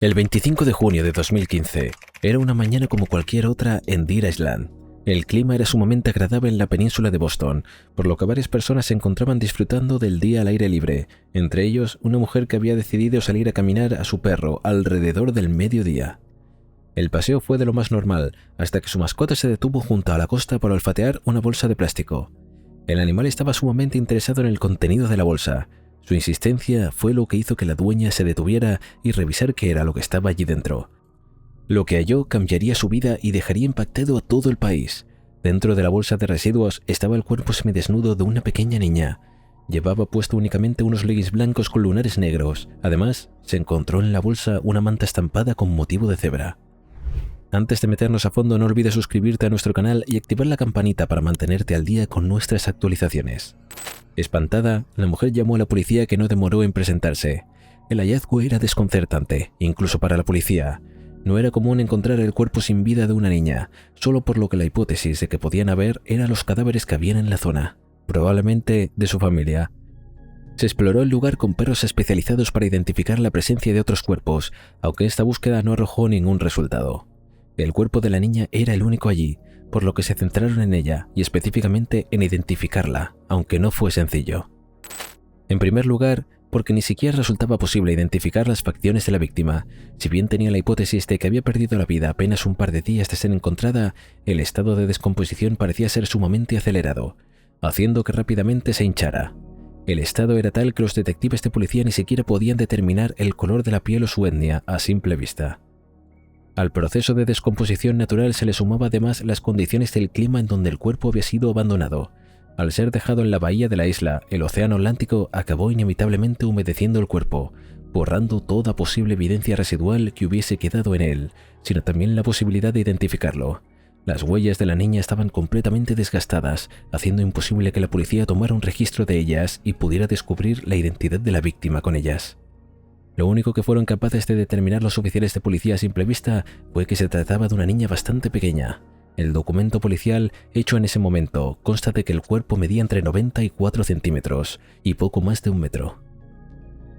El 25 de junio de 2015 era una mañana como cualquier otra en Deer Island. El clima era sumamente agradable en la península de Boston, por lo que varias personas se encontraban disfrutando del día al aire libre, entre ellos una mujer que había decidido salir a caminar a su perro alrededor del mediodía. El paseo fue de lo más normal, hasta que su mascota se detuvo junto a la costa para olfatear una bolsa de plástico. El animal estaba sumamente interesado en el contenido de la bolsa. Su insistencia fue lo que hizo que la dueña se detuviera y revisar qué era lo que estaba allí dentro. Lo que halló cambiaría su vida y dejaría impactado a todo el país. Dentro de la bolsa de residuos estaba el cuerpo semidesnudo de una pequeña niña. Llevaba puesto únicamente unos leggings blancos con lunares negros. Además, se encontró en la bolsa una manta estampada con motivo de cebra. Antes de meternos a fondo, no olvides suscribirte a nuestro canal y activar la campanita para mantenerte al día con nuestras actualizaciones. Espantada, la mujer llamó a la policía, que no demoró en presentarse. El hallazgo era desconcertante, incluso para la policía. No era común encontrar el cuerpo sin vida de una niña, solo por lo que la hipótesis de que podían haber eran los cadáveres que habían en la zona, probablemente de su familia. Se exploró el lugar con perros especializados para identificar la presencia de otros cuerpos, aunque esta búsqueda no arrojó ningún resultado. El cuerpo de la niña era el único allí, por lo que se centraron en ella y específicamente en identificarla, aunque no fue sencillo. En primer lugar, porque ni siquiera resultaba posible identificar las facciones de la víctima. Si bien tenía la hipótesis de que había perdido la vida apenas un par de días de ser encontrada, el estado de descomposición parecía ser sumamente acelerado, haciendo que rápidamente se hinchara. El estado era tal que los detectives de policía ni siquiera podían determinar el color de la piel o su etnia a simple vista. Al proceso de descomposición natural se le sumaba además las condiciones del clima en donde el cuerpo había sido abandonado. Al ser dejado en la bahía de la isla, el océano Atlántico acabó inevitablemente humedeciendo el cuerpo, borrando toda posible evidencia residual que hubiese quedado en él, sino también la posibilidad de identificarlo. Las huellas de la niña estaban completamente desgastadas, haciendo imposible que la policía tomara un registro de ellas y pudiera descubrir la identidad de la víctima con ellas. Lo único que fueron capaces de determinar los oficiales de policía a simple vista fue que se trataba de una niña bastante pequeña. El documento policial hecho en ese momento consta de que el cuerpo medía entre 94 centímetros y poco más de 1 metro.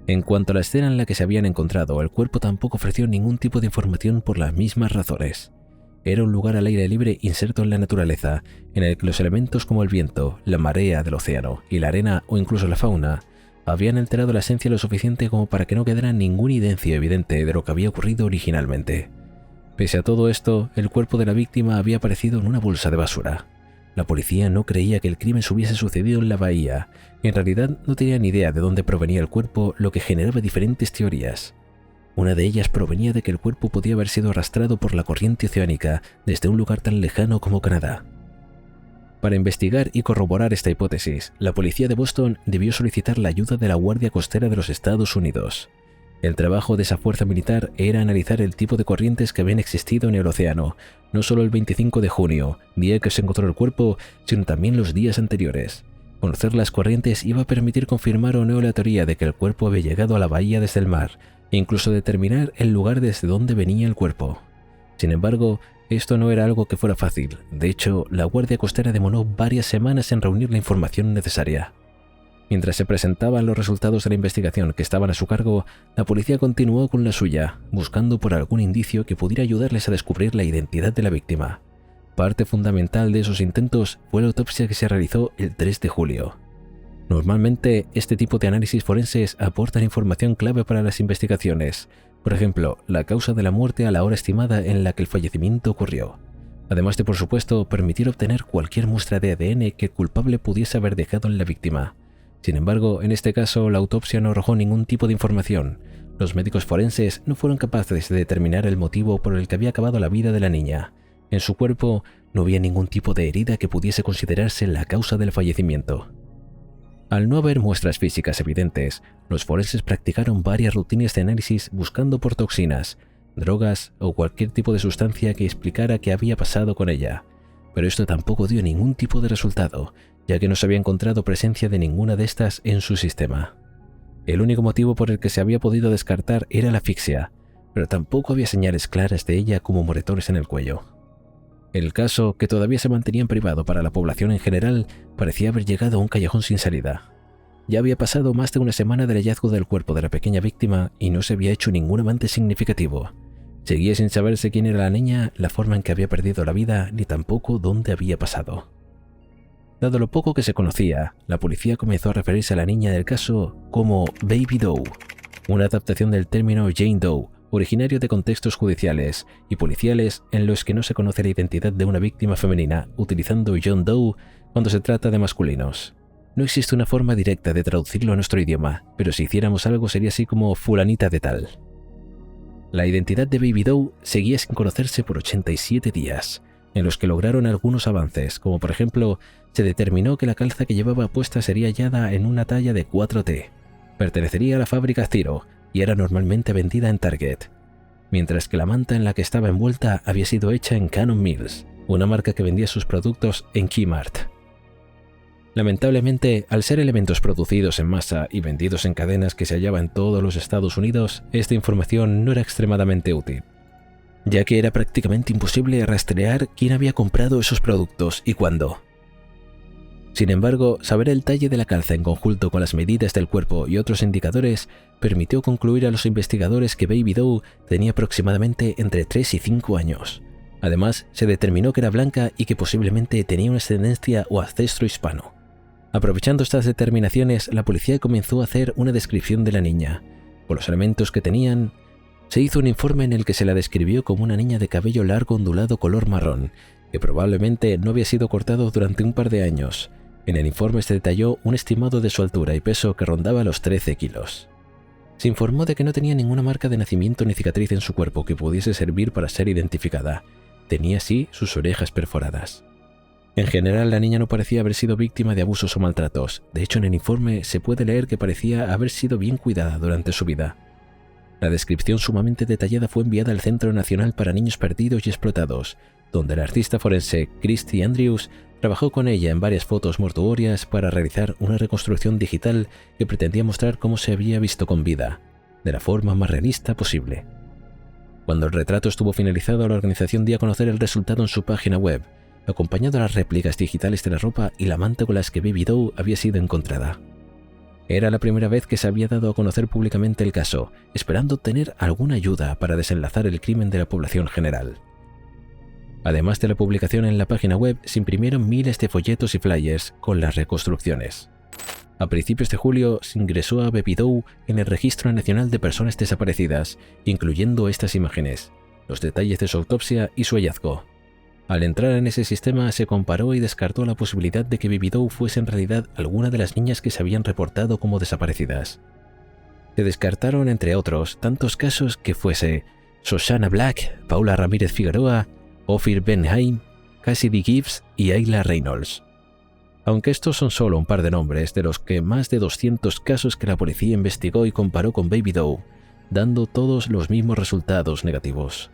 En cuanto a la escena en la que se habían encontrado, el cuerpo tampoco ofreció ningún tipo de información por las mismas razones. Era un lugar al aire libre inserto en la naturaleza, en el que los elementos como el viento, la marea del océano y la arena o incluso la fauna habían alterado la esencia lo suficiente como para que no quedara ninguna evidencia evidente de lo que había ocurrido originalmente. Pese a todo esto, el cuerpo de la víctima había aparecido en una bolsa de basura. La policía no creía que el crimen se hubiese sucedido en la bahía. En realidad no tenían ni idea de dónde provenía el cuerpo, lo que generaba diferentes teorías. Una de ellas provenía de que el cuerpo podía haber sido arrastrado por la corriente oceánica desde un lugar tan lejano como Canadá. Para investigar y corroborar esta hipótesis, la policía de Boston debió solicitar la ayuda de la Guardia Costera de los Estados Unidos. El trabajo de esa fuerza militar era analizar el tipo de corrientes que habían existido en el océano, no solo el 25 de junio, día que se encontró el cuerpo, sino también los días anteriores. Conocer las corrientes iba a permitir confirmar o no la teoría de que el cuerpo había llegado a la bahía desde el mar, e incluso determinar el lugar desde donde venía el cuerpo. Sin embargo, esto no era algo que fuera fácil. De hecho, la Guardia Costera demoró varias semanas en reunir la información necesaria. Mientras se presentaban los resultados de la investigación que estaban a su cargo, la policía continuó con la suya, buscando por algún indicio que pudiera ayudarles a descubrir la identidad de la víctima. Parte fundamental de esos intentos fue la autopsia que se realizó el 3 de julio. Normalmente, este tipo de análisis forenses aportan información clave para las investigaciones. Por ejemplo, la causa de la muerte a la hora estimada en la que el fallecimiento ocurrió. Además de, por supuesto, permitir obtener cualquier muestra de ADN que el culpable pudiese haber dejado en la víctima. Sin embargo, en este caso, la autopsia no arrojó ningún tipo de información. Los médicos forenses no fueron capaces de determinar el motivo por el que había acabado la vida de la niña. En su cuerpo no había ningún tipo de herida que pudiese considerarse la causa del fallecimiento. Al no haber muestras físicas evidentes, los forenses practicaron varias rutinas de análisis buscando por toxinas, drogas o cualquier tipo de sustancia que explicara qué había pasado con ella. Pero esto tampoco dio ningún tipo de resultado, ya que no se había encontrado presencia de ninguna de estas en su sistema. El único motivo por el que se había podido descartar era la asfixia, pero tampoco había señales claras de ella como moretones en el cuello. El caso, que todavía se mantenía en privado para la población en general, parecía haber llegado a un callejón sin salida. Ya había pasado más de una semana del hallazgo del cuerpo de la pequeña víctima y no se había hecho ningún avance significativo. Seguía sin saberse quién era la niña, la forma en que había perdido la vida, ni tampoco dónde había pasado. Dado lo poco que se conocía, la policía comenzó a referirse a la niña del caso como Baby Doe, una adaptación del término Jane Doe, originario de contextos judiciales y policiales en los que no se conoce la identidad de una víctima femenina, utilizando John Doe cuando se trata de masculinos. No existe una forma directa de traducirlo a nuestro idioma, pero si hiciéramos algo sería así como fulanita de tal. La identidad de Baby Doe seguía sin conocerse por 87 días, en los que lograron algunos avances, como por ejemplo, se determinó que la calza que llevaba puesta sería hallada en una talla de 4T. Pertenecería a la fábrica Zero y era normalmente vendida en Target, mientras que la manta en la que estaba envuelta había sido hecha en Cannon Mills, una marca que vendía sus productos en Kmart. Lamentablemente, al ser elementos producidos en masa y vendidos en cadenas que se hallaban en todos los Estados Unidos, esta información no era extremadamente útil, ya que era prácticamente imposible rastrear quién había comprado esos productos y cuándo. Sin embargo, saber el talle de la calza en conjunto con las medidas del cuerpo y otros indicadores permitió concluir a los investigadores que Baby Doe tenía aproximadamente entre 3 y 5 años. Además, se determinó que era blanca y que posiblemente tenía una ascendencia o ancestro hispano. Aprovechando estas determinaciones, la policía comenzó a hacer una descripción de la niña. Por los elementos que tenían, se hizo un informe en el que se la describió como una niña de cabello largo ondulado color marrón, que probablemente no había sido cortado durante un par de años. En el informe se detalló un estimado de su altura y peso que rondaba los 13 kilos. Se informó de que no tenía ninguna marca de nacimiento ni cicatriz en su cuerpo que pudiese servir para ser identificada. Tenía sí sus orejas perforadas. En general, la niña no parecía haber sido víctima de abusos o maltratos. De hecho, en el informe se puede leer que parecía haber sido bien cuidada durante su vida. La descripción sumamente detallada fue enviada al Centro Nacional para Niños Perdidos y Explotados, donde el artista forense Christy Andrews trabajó con ella en varias fotos mortuorias para realizar una reconstrucción digital que pretendía mostrar cómo se había visto con vida, de la forma más realista posible. Cuando el retrato estuvo finalizado, la organización dio a conocer el resultado en su página web, acompañado de las réplicas digitales de la ropa y la manta con las que Baby Doe había sido encontrada. Era la primera vez que se había dado a conocer públicamente el caso, esperando obtener alguna ayuda para desenlazar el crimen de la población general. Además de la publicación en la página web, se imprimieron miles de folletos y flyers con las reconstrucciones. A principios de julio se ingresó a Baby Doe en el Registro Nacional de Personas Desaparecidas, incluyendo estas imágenes, los detalles de su autopsia y su hallazgo. Al entrar en ese sistema se comparó y descartó la posibilidad de que Baby Doe fuese en realidad alguna de las niñas que se habían reportado como desaparecidas. Se descartaron, entre otros, tantos casos que fuese Shoshana Black, Paula Ramírez Figueroa, Ophir Benheim, Cassidy Gibbs y Ayla Reynolds. Aunque estos son solo un par de nombres de los que más de 200 casos que la policía investigó y comparó con Baby Doe, dando todos los mismos resultados negativos.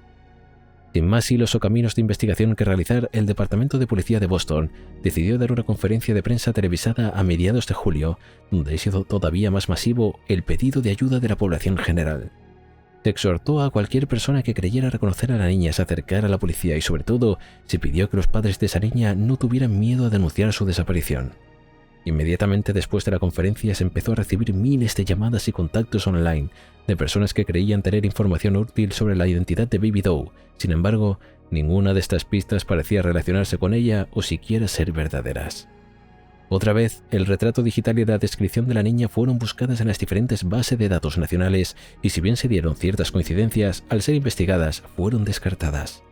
Sin más hilos o caminos de investigación que realizar, el Departamento de Policía de Boston decidió dar una conferencia de prensa televisada a mediados de julio, donde hizo todavía más masivo el pedido de ayuda de la población general. Se exhortó a cualquier persona que creyera reconocer a la niña a se acercar a la policía y, sobre todo, se pidió que los padres de esa niña no tuvieran miedo a denunciar su desaparición. Inmediatamente después de la conferencia se empezó a recibir miles de llamadas y contactos online de personas que creían tener información útil sobre la identidad de Baby Doe. Sin embargo, ninguna de estas pistas parecía relacionarse con ella o siquiera ser verdaderas. Otra vez, el retrato digital y la descripción de la niña fueron buscadas en las diferentes bases de datos nacionales y si bien se dieron ciertas coincidencias, al ser investigadas, fueron descartadas.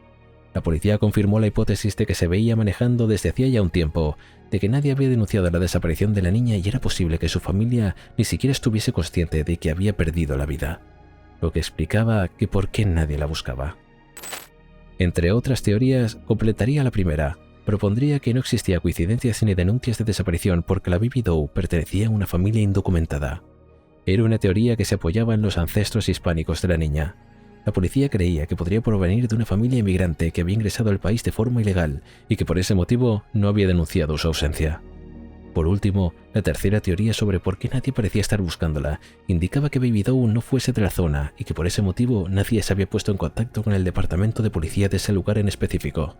La policía confirmó la hipótesis de que se veía manejando desde hacía ya un tiempo, de que nadie había denunciado la desaparición de la niña y era posible que su familia ni siquiera estuviese consciente de que había perdido la vida, lo que explicaba que por qué nadie la buscaba. Entre otras teorías, completaría la primera. Propondría que no existía coincidencias ni denuncias de desaparición porque la Baby Doe pertenecía a una familia indocumentada. Era una teoría que se apoyaba en los ancestros hispánicos de la niña. La policía creía que podría provenir de una familia inmigrante que había ingresado al país de forma ilegal y que por ese motivo no había denunciado su ausencia. Por último, la tercera teoría sobre por qué nadie parecía estar buscándola indicaba que Baby Doe no fuese de la zona y que por ese motivo nadie se había puesto en contacto con el departamento de policía de ese lugar en específico.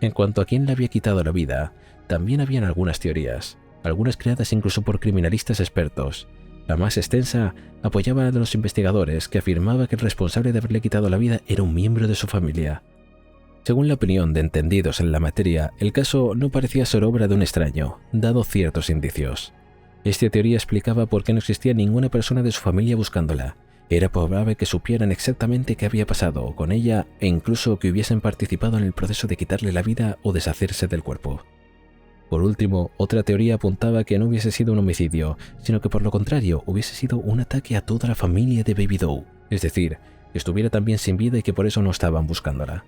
En cuanto a quién le había quitado la vida, también habían algunas teorías. algunas creadas incluso por criminalistas expertos. La más extensa apoyaba a los investigadores, que afirmaba que el responsable de haberle quitado la vida era un miembro de su familia. Según la opinión de entendidos en la materia, el caso no parecía ser obra de un extraño, dado ciertos indicios. Esta teoría explicaba por qué no existía ninguna persona de su familia buscándola. Era probable que supieran exactamente qué había pasado con ella e incluso que hubiesen participado en el proceso de quitarle la vida o deshacerse del cuerpo. Por último, otra teoría apuntaba que no hubiese sido un homicidio, sino que por lo contrario hubiese sido un ataque a toda la familia de Baby Doe, es decir, que estuviera también sin vida y que por eso no estaban buscándola.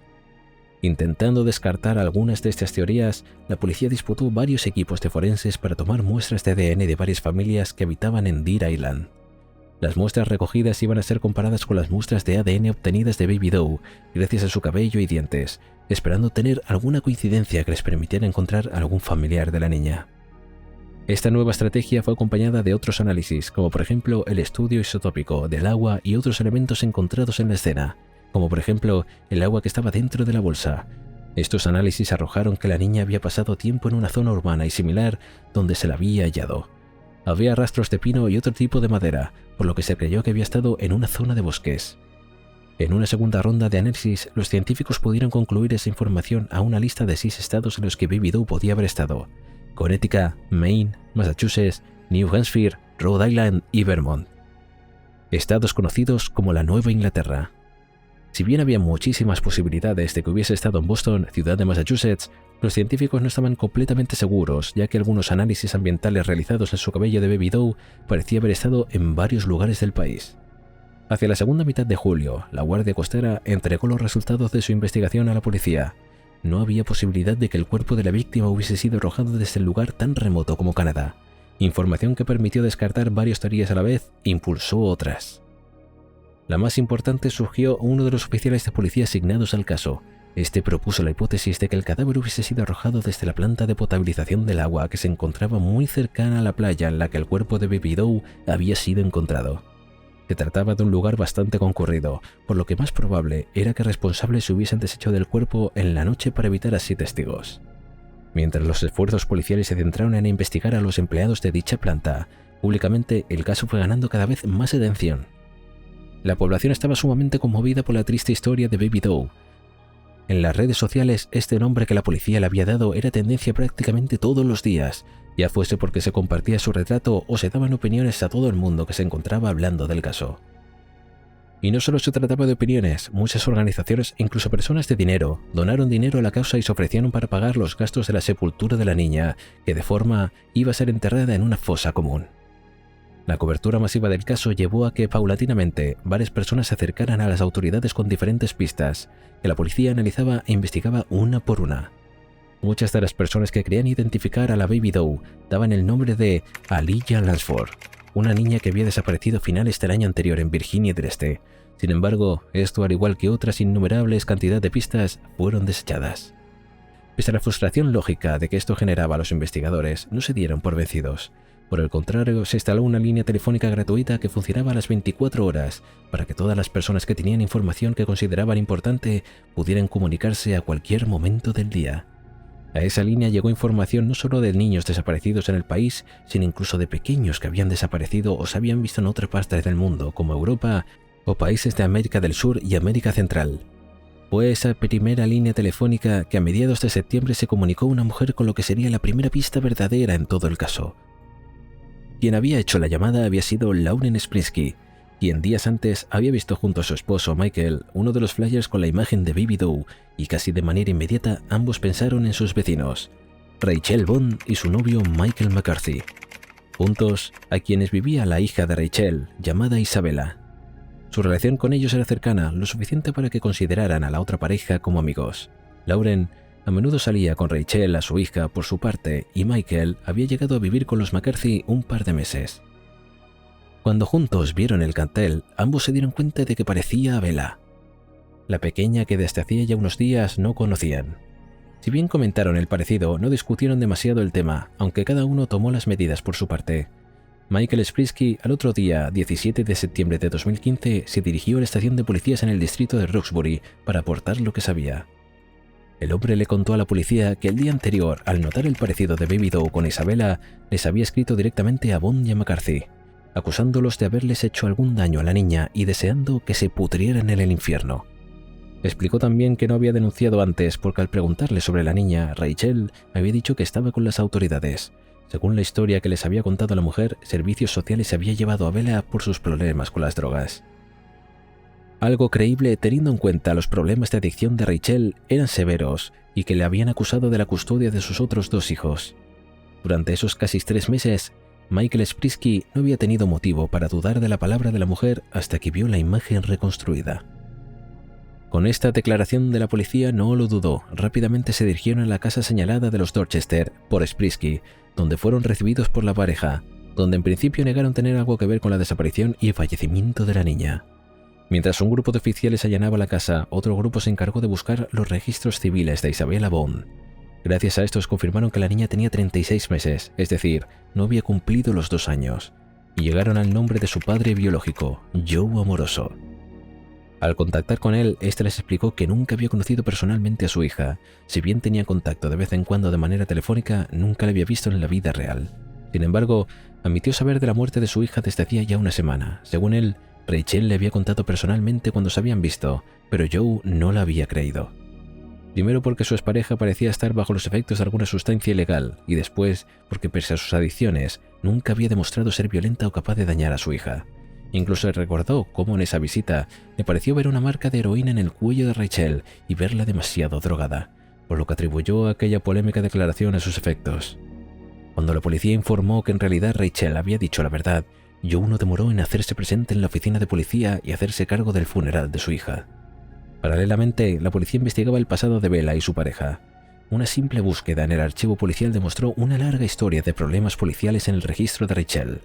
Intentando descartar algunas de estas teorías, la policía disputó varios equipos de forenses para tomar muestras de ADN de varias familias que habitaban en Deer Island. Las muestras recogidas iban a ser comparadas con las muestras de ADN obtenidas de Baby Doe gracias a su cabello y dientes, esperando tener alguna coincidencia que les permitiera encontrar a algún familiar de la niña. Esta nueva estrategia fue acompañada de otros análisis, como por ejemplo el estudio isotópico del agua y otros elementos encontrados en la escena, como por ejemplo el agua que estaba dentro de la bolsa. Estos análisis arrojaron que la niña había pasado tiempo en una zona urbana y similar donde se la había hallado. Había rastros de pino y otro tipo de madera, por lo que se creyó que había estado en una zona de bosques. En una segunda ronda de análisis, los científicos pudieron concluir esa información a una lista de 6 estados en los que Baby Doe podía haber estado: Connecticut, Maine, Massachusetts, New Hampshire, Rhode Island y Vermont. Estados conocidos como la Nueva Inglaterra. Si bien había muchísimas posibilidades de que hubiese estado en Boston, ciudad de Massachusetts, los científicos no estaban completamente seguros, ya que algunos análisis ambientales realizados en su cabello de Baby Doe parecía haber estado en varios lugares del país. Hacia la segunda mitad de julio, la Guardia Costera entregó los resultados de su investigación a la policía. No había posibilidad de que el cuerpo de la víctima hubiese sido arrojado desde el lugar tan remoto como Canadá, información que permitió descartar varias teorías a la vez e impulsó otras. La más importante surgió uno de los oficiales de policía asignados al caso. Este propuso la hipótesis de que el cadáver hubiese sido arrojado desde la planta de potabilización del agua que se encontraba muy cercana a la playa en la que el cuerpo de Baby Doe había sido encontrado. Se trataba de un lugar bastante concurrido, por lo que más probable era que responsables se hubiesen deshecho del cuerpo en la noche para evitar así testigos. Mientras los esfuerzos policiales se centraron en investigar a los empleados de dicha planta, públicamente el caso fue ganando cada vez más atención. La población estaba sumamente conmovida por la triste historia de Baby Doe. En las redes sociales, este nombre que la policía le había dado era tendencia prácticamente todos los días, ya fuese porque se compartía su retrato o se daban opiniones a todo el mundo que se encontraba hablando del caso. Y no solo se trataba de opiniones, muchas organizaciones e incluso personas de dinero donaron dinero a la causa y se ofrecieron para pagar los gastos de la sepultura de la niña, que de forma iba a ser enterrada en una fosa común. La cobertura masiva del caso llevó a que paulatinamente varias personas se acercaran a las autoridades con diferentes pistas, que la policía analizaba e investigaba una por una. Muchas de las personas que querían identificar a la Baby Doe daban el nombre de Aliyah Lansford, una niña que había desaparecido a finales del año anterior en Virginia del Este. Sin embargo, esto, al igual que otras innumerables cantidad de pistas, fueron desechadas. Pese a la frustración lógica de que esto generaba a los investigadores, no se dieron por vencidos. Por el contrario, se instaló una línea telefónica gratuita que funcionaba a las 24 horas para que todas las personas que tenían información que consideraban importante pudieran comunicarse a cualquier momento del día. A esa línea llegó información no solo de niños desaparecidos en el país, sino incluso de pequeños que habían desaparecido o se habían visto en otras partes del mundo, como Europa o países de América del Sur y América Central. Fue esa primera línea telefónica que a mediados de septiembre se comunicó una mujer con lo que sería la primera pista verdadera en todo el caso. Quien había hecho la llamada había sido Lauren Sprinsky, quien días antes había visto junto a su esposo Michael uno de los flyers con la imagen de Baby Doe, y casi de manera inmediata ambos pensaron en sus vecinos, Rachel Bond y su novio Michael McCarthy, juntos a quienes vivía la hija de Rachel, llamada Isabella. Su relación con ellos era cercana, lo suficiente para que consideraran a la otra pareja como amigos. Lauren a menudo salía con Rachel, a su hija, por su parte, y Michael había llegado a vivir con los McCarthy un par de meses. Cuando juntos vieron el cartel, ambos se dieron cuenta de que parecía a Bella, la pequeña que desde hacía ya unos días no conocían. Si bien comentaron el parecido, no discutieron demasiado el tema, aunque cada uno tomó las medidas por su parte. Michael Sprinsky, al otro día, 17 de septiembre de 2015, se dirigió a la estación de policías en el distrito de Roxbury para aportar lo que sabía. El hombre le contó a la policía que el día anterior, al notar el parecido de Baby Doe con Isabella, les había escrito directamente a Bond y a McCarthy, acusándolos de haberles hecho algún daño a la niña y deseando que se pudrieran en el infierno. Explicó también que no había denunciado antes porque al preguntarle sobre la niña, Rachel había dicho que estaba con las autoridades. Según la historia que les había contado la mujer, Servicios Sociales se había llevado a Bella por sus problemas con las drogas. Algo creíble teniendo en cuenta los problemas de adicción de Rachel eran severos y que le habían acusado de la custodia de sus otros 2 hijos. Durante esos casi 3 meses, Michael Sprisky no había tenido motivo para dudar de la palabra de la mujer hasta que vio la imagen reconstruida. Con esta declaración de la policía no lo dudó, rápidamente se dirigieron a la casa señalada de los Dorchester por Sprisky, donde fueron recibidos por la pareja, donde en principio negaron tener algo que ver con la desaparición y el fallecimiento de la niña. Mientras un grupo de oficiales allanaba la casa, otro grupo se encargó de buscar los registros civiles de Isabella Bond. Gracias a estos confirmaron que la niña tenía 36 meses, es decir, no había cumplido los 2 años, y llegaron al nombre de su padre biológico, Joe Amoroso. Al contactar con él, este les explicó que nunca había conocido personalmente a su hija. Si bien tenía contacto de vez en cuando de manera telefónica, nunca la había visto en la vida real. Sin embargo, admitió saber de la muerte de su hija desde hacía ya una semana. Según él, Rachel le había contado personalmente cuando se habían visto, pero Joe no la había creído. Primero porque su expareja parecía estar bajo los efectos de alguna sustancia ilegal, y después porque pese a sus adicciones, nunca había demostrado ser violenta o capaz de dañar a su hija. Incluso recordó cómo en esa visita le pareció ver una marca de heroína en el cuello de Rachel y verla demasiado drogada, por lo que atribuyó aquella polémica declaración a sus efectos. Cuando la policía informó que en realidad Rachel había dicho la verdad, Joe no demoró en hacerse presente en la oficina de policía y hacerse cargo del funeral de su hija. Paralelamente, la policía investigaba el pasado de Bella y su pareja. Una simple búsqueda en el archivo policial demostró una larga historia de problemas policiales en el registro de Rachel.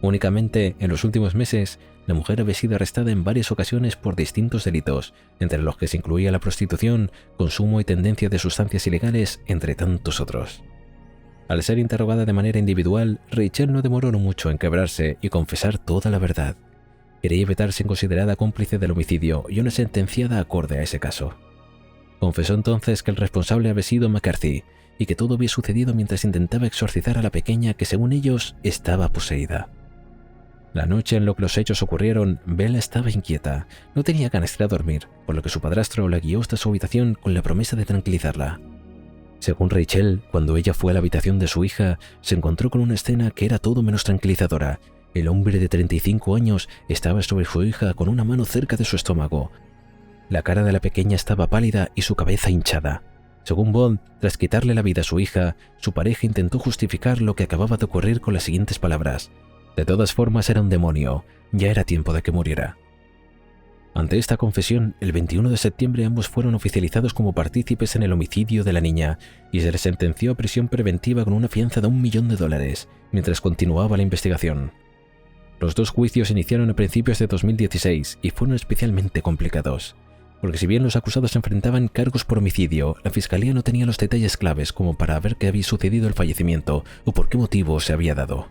Únicamente en los últimos meses, la mujer había sido arrestada en varias ocasiones por distintos delitos, entre los que se incluía la prostitución, consumo y tendencia de sustancias ilegales, entre tantos otros. Al ser interrogada de manera individual, Rachel no demoró mucho en quebrarse y confesar toda la verdad. Quería evitarse considerada cómplice del homicidio y una sentenciada acorde a ese caso. Confesó entonces que el responsable había sido McCarthy y que todo había sucedido mientras intentaba exorcizar a la pequeña que, según ellos, estaba poseída. La noche en la que los hechos ocurrieron, Bella estaba inquieta, no tenía ganas de ir a dormir, por lo que su padrastro la guió hasta su habitación con la promesa de tranquilizarla. Según Rachel, cuando ella fue a la habitación de su hija, se encontró con una escena que era todo menos tranquilizadora. El hombre de 35 años estaba sobre su hija con una mano cerca de su estómago. La cara de la pequeña estaba pálida y su cabeza hinchada. Según Bond, tras quitarle la vida a su hija, su pareja intentó justificar lo que acababa de ocurrir con las siguientes palabras: de todas formas era un demonio, ya era tiempo de que muriera. Ante esta confesión, el 21 de septiembre ambos fueron oficializados como partícipes en el homicidio de la niña y se les sentenció a prisión preventiva con una fianza de $1 millón, mientras continuaba la investigación. Los 2 juicios se iniciaron a principios de 2016 y fueron especialmente complicados, porque si bien los acusados enfrentaban cargos por homicidio, la fiscalía no tenía los detalles claves como para ver qué había sucedido el fallecimiento o por qué motivo se había dado.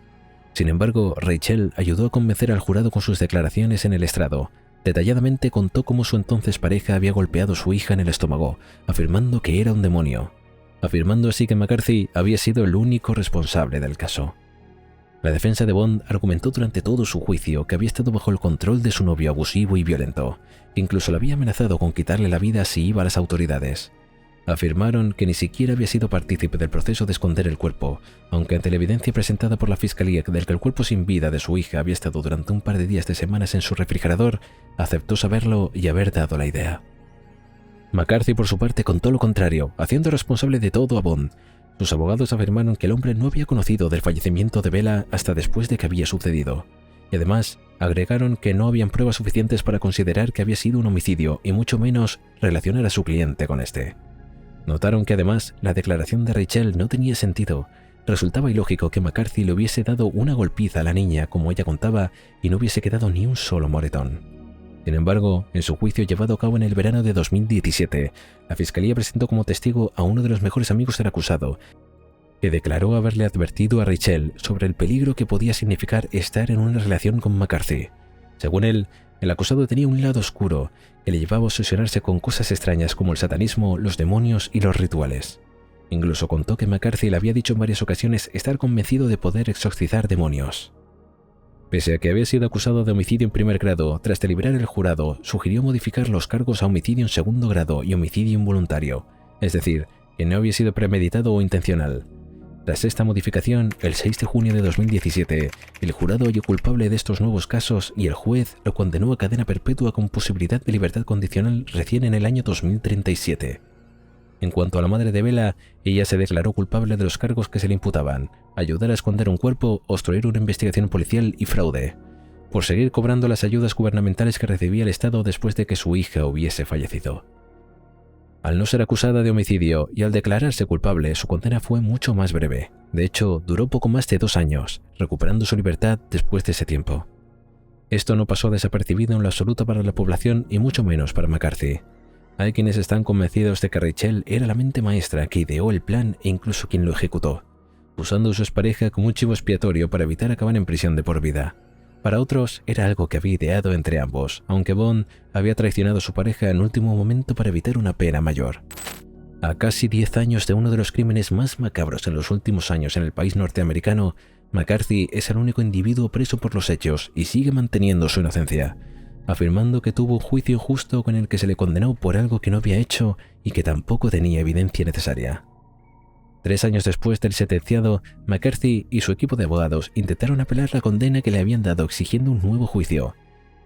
Sin embargo, Rachel ayudó a convencer al jurado con sus declaraciones en el estrado. Detalladamente contó cómo su entonces pareja había golpeado a su hija en el estómago, afirmando que era un demonio, afirmando así que McCarthy había sido el único responsable del caso. La defensa de Bond argumentó durante todo su juicio que había estado bajo el control de su novio abusivo y violento, que incluso le había amenazado con quitarle la vida si iba a las autoridades. Afirmaron que ni siquiera había sido partícipe del proceso de esconder el cuerpo, aunque ante la evidencia presentada por la fiscalía del que el cuerpo sin vida de su hija había estado durante un par de días de semanas en su refrigerador, aceptó saberlo y haber dado la idea. McCarthy, por su parte, contó lo contrario, haciendo responsable de todo a Bond. Sus abogados afirmaron que el hombre no había conocido del fallecimiento de Bella hasta después de que había sucedido. Y además, agregaron que no habían pruebas suficientes para considerar que había sido un homicidio y mucho menos relacionar a su cliente con este. Notaron que además la declaración de Rachel no tenía sentido. Resultaba ilógico que McCarthy le hubiese dado una golpiza a la niña como ella contaba y no hubiese quedado ni un solo moretón. Sin embargo, en su juicio llevado a cabo en el verano de 2017, la fiscalía presentó como testigo a uno de los mejores amigos del acusado, que declaró haberle advertido a Rachel sobre el peligro que podía significar estar en una relación con McCarthy. Según él, el acusado tenía un lado oscuro que le llevaba a obsesionarse con cosas extrañas como el satanismo, los demonios y los rituales. Incluso contó que McCarthy le había dicho en varias ocasiones estar convencido de poder exorcizar demonios. Pese a que había sido acusado de homicidio en primer grado, tras deliberar el jurado, sugirió modificar los cargos a homicidio en segundo grado y homicidio involuntario, es decir, que no había sido premeditado o intencional. Tras esta modificación, el 6 de junio de 2017, el jurado halló culpable de estos nuevos casos y el juez lo condenó a cadena perpetua con posibilidad de libertad condicional recién en el año 2037. En cuanto a la madre de Bella, ella se declaró culpable de los cargos que se le imputaban: ayudar a esconder un cuerpo, obstruir una investigación policial y fraude, por seguir cobrando las ayudas gubernamentales que recibía el Estado después de que su hija hubiese fallecido. Al no ser acusada de homicidio y al declararse culpable, su condena fue mucho más breve. De hecho, duró poco más de 2 años, recuperando su libertad después de ese tiempo. Esto no pasó desapercibido en lo absoluto para la población y mucho menos para McCarthy. Hay quienes están convencidos de que Rachel era la mente maestra que ideó el plan e incluso quien lo ejecutó, usando a su expareja como un chivo expiatorio para evitar acabar en prisión de por vida. Para otros, era algo que había ideado entre ambos, aunque Bond había traicionado a su pareja en último momento para evitar una pena mayor. A casi 10 años de uno de los crímenes más macabros en los últimos años en el país norteamericano, McCarthy es el único individuo preso por los hechos y sigue manteniendo su inocencia, afirmando que tuvo un juicio justo con el que se le condenó por algo que no había hecho y que tampoco tenía evidencia necesaria. 3 años después del sentenciado, McCarthy y su equipo de abogados intentaron apelar la condena que le habían dado exigiendo un nuevo juicio.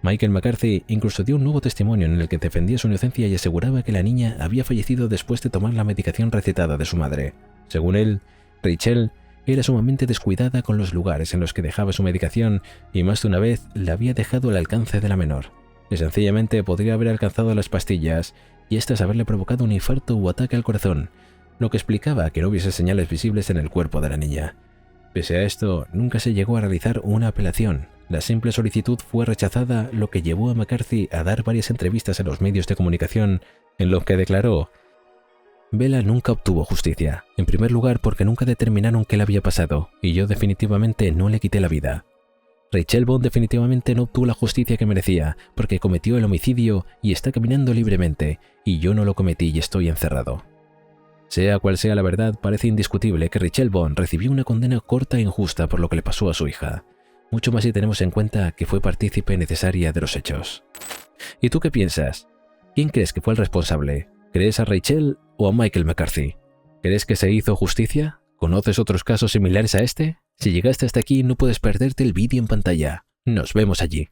Michael McCarthy incluso dio un nuevo testimonio en el que defendía su inocencia y aseguraba que la niña había fallecido después de tomar la medicación recetada de su madre. Según él, Rachel era sumamente descuidada con los lugares en los que dejaba su medicación y más de una vez la había dejado al alcance de la menor. Y sencillamente podría haber alcanzado las pastillas y estas haberle provocado un infarto o ataque al corazón, lo que explicaba que no hubiese señales visibles en el cuerpo de la niña. Pese a esto, nunca se llegó a realizar una apelación. La simple solicitud fue rechazada, lo que llevó a McCarthy a dar varias entrevistas en los medios de comunicación en los que declaró: Bella nunca obtuvo justicia, en primer lugar porque nunca determinaron qué le había pasado, y yo definitivamente no le quité la vida. Rachel Bond definitivamente no obtuvo la justicia que merecía, porque cometió el homicidio y está caminando libremente, y yo no lo cometí y estoy encerrado. Sea cual sea la verdad, parece indiscutible que Rachel Bond recibió una condena corta e injusta por lo que le pasó a su hija, mucho más si tenemos en cuenta que fue partícipe necesaria de los hechos. ¿Y tú qué piensas? ¿Quién crees que fue el responsable? ¿Crees a Rachel o a Michael McCarthy? ¿Crees que se hizo justicia? ¿Conoces otros casos similares a este? Si llegaste hasta aquí, no puedes perderte el vídeo en pantalla. Nos vemos allí.